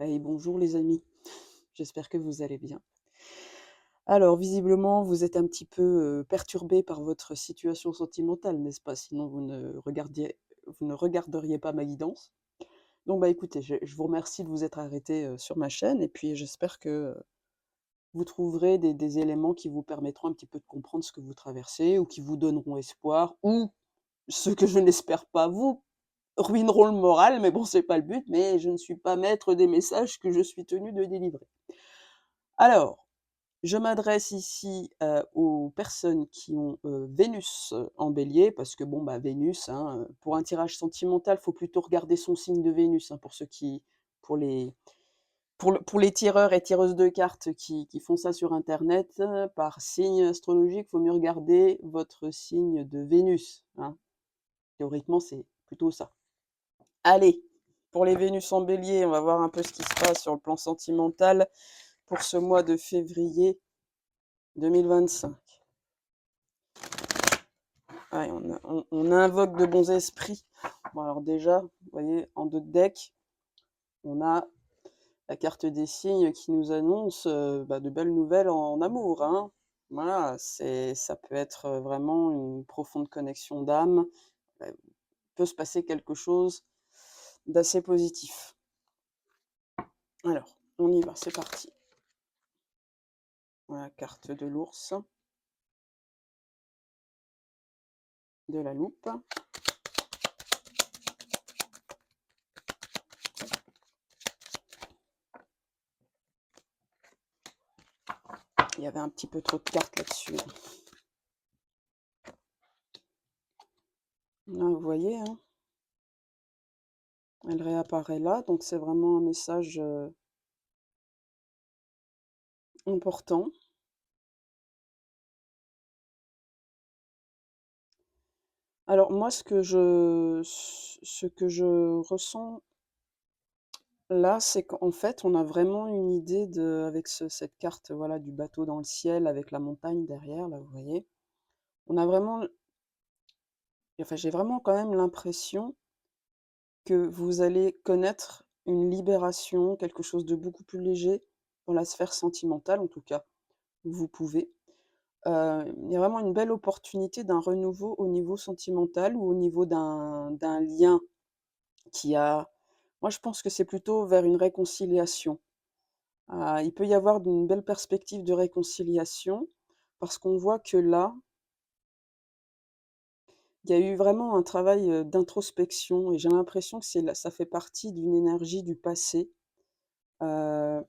Hey, bonjour les amis, j'espère que vous allez bien. Alors, visiblement, vous êtes un petit peu perturbé par votre situation sentimentale, n'est-ce pas? Sinon, vous ne regarderiez pas ma guidance. Donc, bah écoutez, je vous remercie de vous être arrêté sur ma chaîne et puis j'espère que vous trouverez des éléments qui vous permettront un petit peu de comprendre ce que vous traversez ou qui vous donneront espoir ou ce que je n'espère pas vous ruineront le moral, mais bon, c'est pas le but, mais je ne suis pas maître des messages que je suis tenu de délivrer. Alors, je m'adresse ici, aux personnes qui ont, Vénus, en Bélier parce que bon, bah, Vénus, hein, pour un tirage sentimental, faut plutôt regarder son signe de Vénus, hein, pour les pour les tireurs et tireuses de cartes qui font ça sur internet, par signe astrologique, faut mieux regarder votre signe de Vénus, hein. Théoriquement, c'est plutôt ça. Allez, pour les Vénus en Bélier, on va voir un peu ce qui se passe sur le plan sentimental pour ce mois de février 2025. Ouais, on invoque de bons esprits. Bon, alors déjà, vous voyez, en dos de deck, on a la carte des signes qui nous annonce bah, de belles nouvelles en amour, hein. Voilà, ça peut être vraiment une profonde connexion d'âme. Il peut se passer quelque chose d'assez positif. Alors, on y va, c'est parti. Voilà, carte de l'ours, de la loupe. Il y avait un petit peu trop de cartes là-dessus. Là, vous voyez, hein, elle réapparaît là, donc c'est vraiment un message important. Alors moi, ce que je ressens là, c'est qu'en fait, on a vraiment une idée avec cette carte, voilà, du bateau dans le ciel avec la montagne derrière, là, vous voyez. On a vraiment, enfin, j'ai vraiment quand même l'impression que vous allez connaître une libération, quelque chose de beaucoup plus léger dans la sphère sentimentale, en tout cas, vous pouvez. Il y a vraiment une belle opportunité d'un renouveau au niveau sentimental ou au niveau d'un lien qui a moi je pense que c'est plutôt vers une réconciliation. Il peut y avoir une belle perspective de réconciliation parce qu'on voit que là, il y a eu vraiment un travail, d'introspection et j'ai l'impression que ça fait partie d'une énergie du passé. Heu,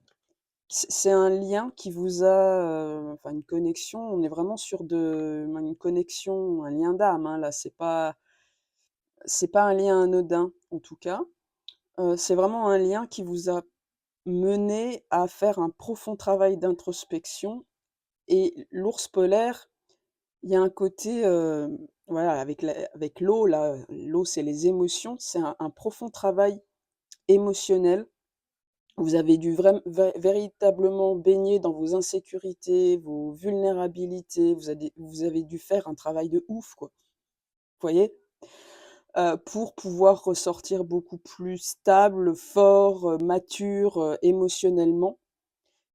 c'est un lien qui vous a, enfin une connexion, on est vraiment sur une connexion, un lien d'âme, hein, là, c'est pas un lien anodin, en tout cas. C'est vraiment un lien qui vous a mené à faire un profond travail d'introspection et l'ours polaire, il y a un côté, voilà, avec l'eau là, l'eau c'est les émotions, c'est un profond travail émotionnel. Vous avez dû véritablement baigner dans vos insécurités, vos vulnérabilités, vous avez dû faire un travail de ouf, quoi. Vous voyez? Pour pouvoir ressortir beaucoup plus stable, fort, mature, émotionnellement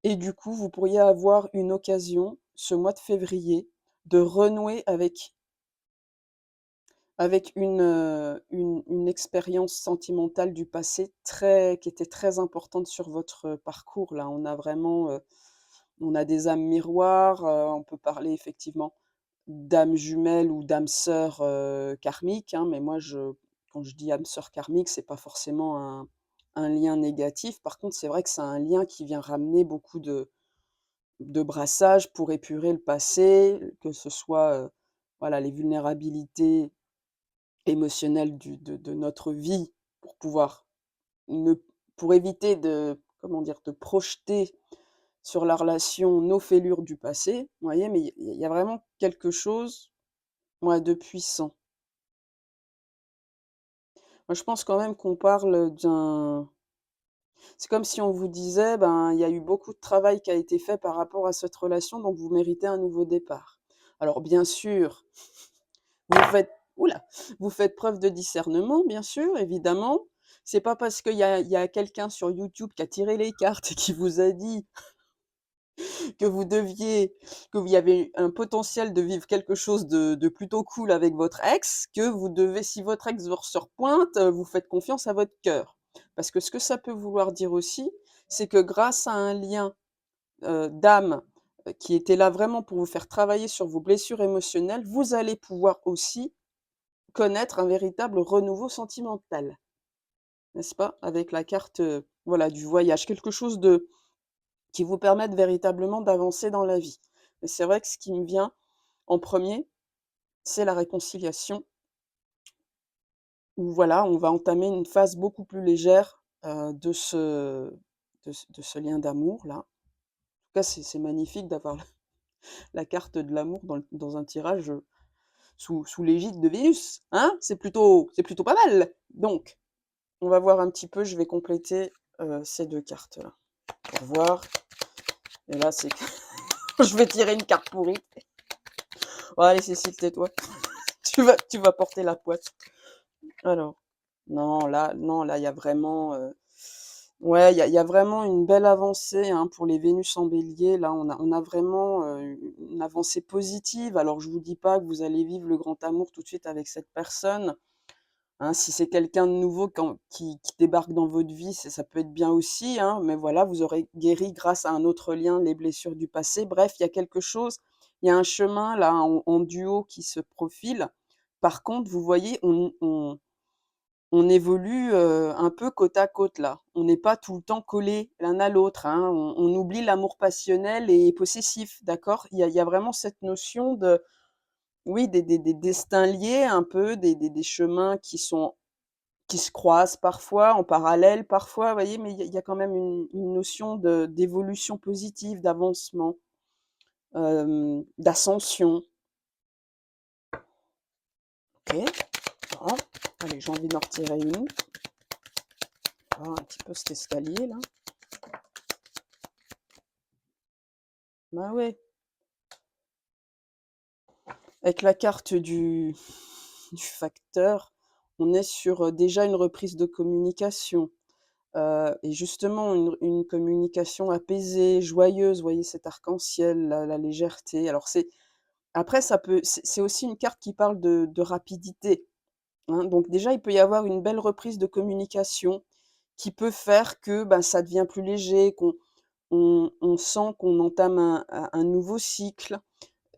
et du coup, vous pourriez avoir une occasion, ce mois de février, de renouer avec une expérience sentimentale du passé qui était très importante sur votre parcours. Là, on a vraiment, on a des âmes miroirs, on peut parler effectivement d'âmes jumelles ou d'âmes sœurs, karmiques, hein, mais moi quand je dis âme sœur karmique, c'est pas forcément un lien négatif. Par contre, c'est vrai que c'est un lien qui vient ramener beaucoup de brassage pour épurer le passé, que ce soit, voilà, les vulnérabilités émotionnelles de notre vie pour pouvoir ne pour éviter de, comment dire? De projeter sur la relation nos fêlures du passé, vous voyez? Mais il y a vraiment quelque chose, ouais, de puissant. Moi, je pense quand même qu'on parle d'un c'est comme si on vous disait: «Ben, il y a eu beaucoup de travail qui a été fait par rapport à cette relation, donc vous méritez un nouveau départ». Alors bien sûr, vous faites ouh là! Vous faites preuve de discernement, bien sûr, évidemment. c'est pas parce qu'il y a quelqu'un sur YouTube qui a tiré les cartes et qui vous a dit que vous deviez que vous y avait un potentiel de vivre quelque chose de plutôt cool avec votre ex, que vous devez si votre ex vous surpointe, vous faites confiance à votre cœur. Parce que ce que ça peut vouloir dire aussi, c'est que grâce à un lien, d'âme, qui était là vraiment pour vous faire travailler sur vos blessures émotionnelles, vous allez pouvoir aussi connaître un véritable renouveau sentimental, n'est-ce pas? Avec la carte, voilà, du voyage, quelque chose de qui vous permette véritablement d'avancer dans la vie. Mais c'est vrai que ce qui me vient en premier, c'est la réconciliation où voilà, on va entamer une phase beaucoup plus légère, de ce lien d'amour-là. En tout cas, c'est magnifique d'avoir la carte de l'amour dans un tirage, sous l'égide de Vénus, hein? C'est plutôt pas mal. Donc, on va voir un petit peu, je vais compléter, ces 2 cartes-là pour voir et là, c'est que je vais tirer une carte pourrie. Oh allez Cécile, tais-toi. Tu vas porter la poisse. Alors, non là, il y a vraiment, ouais, il y a vraiment une belle avancée, hein, pour les Vénus en Bélier. Là, on a vraiment, une avancée positive. Alors je vous dis pas que vous allez vivre le grand amour tout de suite avec cette personne, hein. Si c'est quelqu'un de nouveau qui débarque dans votre vie, ça peut être bien aussi, hein, mais voilà, vous aurez guéri grâce à un autre lien les blessures du passé. Bref, il y a quelque chose, il y a un chemin là en duo qui se profile. Par contre, vous voyez, on évolue, un peu côte à côte là. On n'est pas tout le temps collés l'un à l'autre, hein. On oublie l'amour passionnel et possessif, d'accord? Il y a vraiment cette notion de oui, des destins liés un peu, des chemins qui se croisent parfois, en parallèle parfois, vous voyez? Mais il y a quand même une notion d'évolution positive, d'avancement, d'ascension. OK, bon, allez, j'ai envie d'en retirer une. Voir un petit peu cet escalier là. Bah ouais, avec la carte du facteur, on est sur, déjà une reprise de communication, et justement une communication apaisée, joyeuse. Vous voyez cet arc-en-ciel, la légèreté. Alors après c'est aussi une carte qui parle de rapidité, hein. Donc déjà, il peut y avoir une belle reprise de communication qui peut faire que, ben, ça devient plus léger, qu'on sent qu'on entame un nouveau cycle.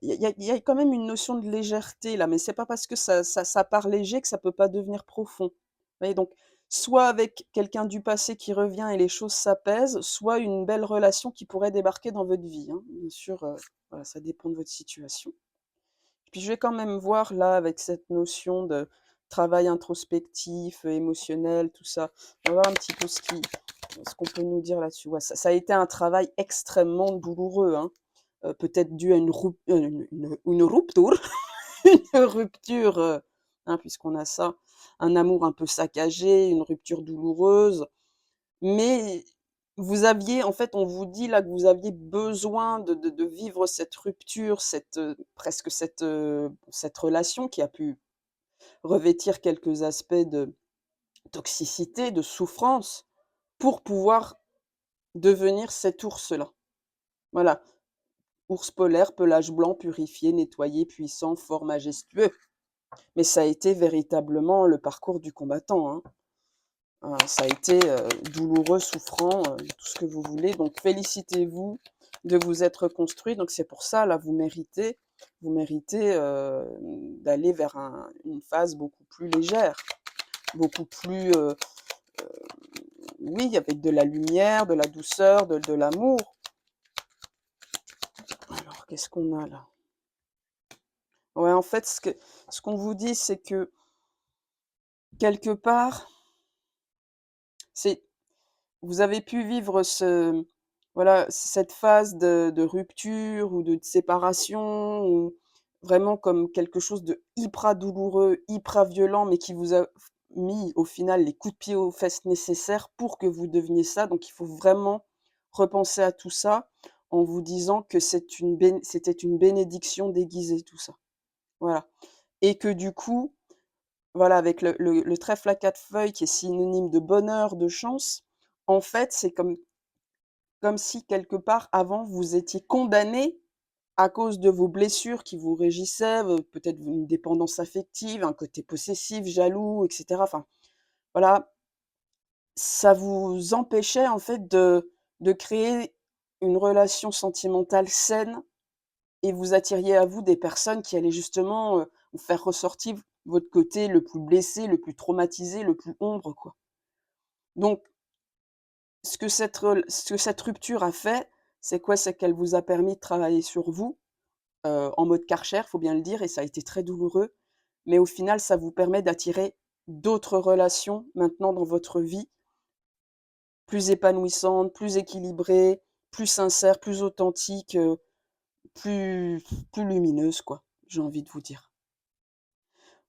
Il y a quand même une notion de légèreté là, mais c'est pas parce que ça part léger que ça peut pas devenir profond. Vous voyez? Donc, soit avec quelqu'un du passé qui revient et les choses s'apaisent, soit une belle relation qui pourrait débarquer dans votre vie, hein. Bien sûr, voilà, ça dépend de votre situation. Puis je vais quand même voir là avec cette notion de travail introspectif, émotionnel, tout ça. On va voir un petit peu ce qu'on peut nous dire là-dessus. Ouais, ça a été un travail extrêmement douloureux, hein, peut-être dû à une rupture, une rupture, hein, puisqu'on a ça, un amour un peu saccagé, une rupture douloureuse. Mais vous aviez en fait, on vous dit là que vous aviez besoin de vivre cette rupture, presque cette relation qui a pu revêtir quelques aspects de toxicité, de souffrance, pour pouvoir devenir cet ours-là. Voilà, ours polaire, pelage blanc, purifié, nettoyé, puissant, fort, majestueux. Mais ça a été véritablement le parcours du combattant, hein. Ça a été, douloureux, souffrant, tout ce que vous voulez, donc félicitez-vous de vous être construit. Donc c'est pour ça, là, vous méritez, d'aller vers une phase beaucoup plus légère, beaucoup plus, oui, avec de la lumière, de la douceur, de l'amour. Alors qu'est-ce qu'on a là? Ouais, en fait, ce qu'on vous dit, c'est que quelque part, c'est vous avez pu vivre voilà, cette phase de rupture ou de séparation ou vraiment comme quelque chose de hyper douloureux, hyper violent, mais qui vous a mis au final les coups de pied aux fesses nécessaires pour que vous deveniez ça. Donc il faut vraiment repenser à tout ça en vous disant que c'était une bénédiction déguisée tout ça. Voilà, et que du coup, voilà, avec le trèfle à 4 feuilles qui est synonyme de bonheur, de chance, en fait, c'est comme si quelque part, avant, vous étiez condamné à cause de vos blessures qui vous régissaient, peut-être une dépendance affective, un côté possessif, jaloux et cetera. Enfin, voilà, ça vous empêchait en fait de créer une relation sentimentale saine et vous attiriez à vous des personnes qui allaient justement, vous faire ressortir votre côté le plus blessé, le plus traumatisé, le plus ombre, quoi. Donc ce que cette rupture a fait, c'est quoi? C'est qu'elle vous a permis de travailler sur vous, en mode Karcher, faut bien le dire et ça a été très douloureux, mais au final, ça vous permet d'attirer d'autres relations maintenant dans votre vie, plus épanouissantes, plus équilibrées, plus sincères, plus authentiques, plus plus lumineuses, quoi, j'ai envie de vous dire.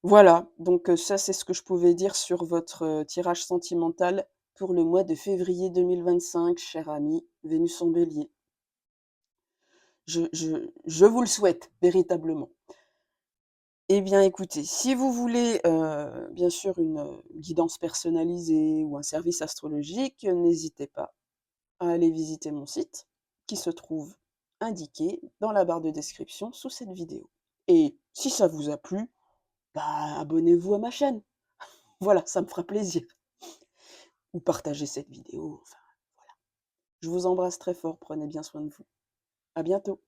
Voilà, donc ça, c'est ce que je pouvais dire sur votre, tirage sentimental pour le mois de février 2025, cher ami Vénus en Bélier. Je vous le souhaite véritablement. Eh bien, écoutez, si vous voulez, bien sûr une, guidance personnalisée ou un service astrologique, n'hésitez pas à aller visiter mon site qui se trouve indiqué dans la barre de description sous cette vidéo. Et si ça vous a plu, bah, abonnez-vous à ma chaîne. Voilà, ça me fera plaisir. Ou partagez cette vidéo, enfin, voilà. Je vous embrasse très fort, prenez bien soin de vous. À bientôt.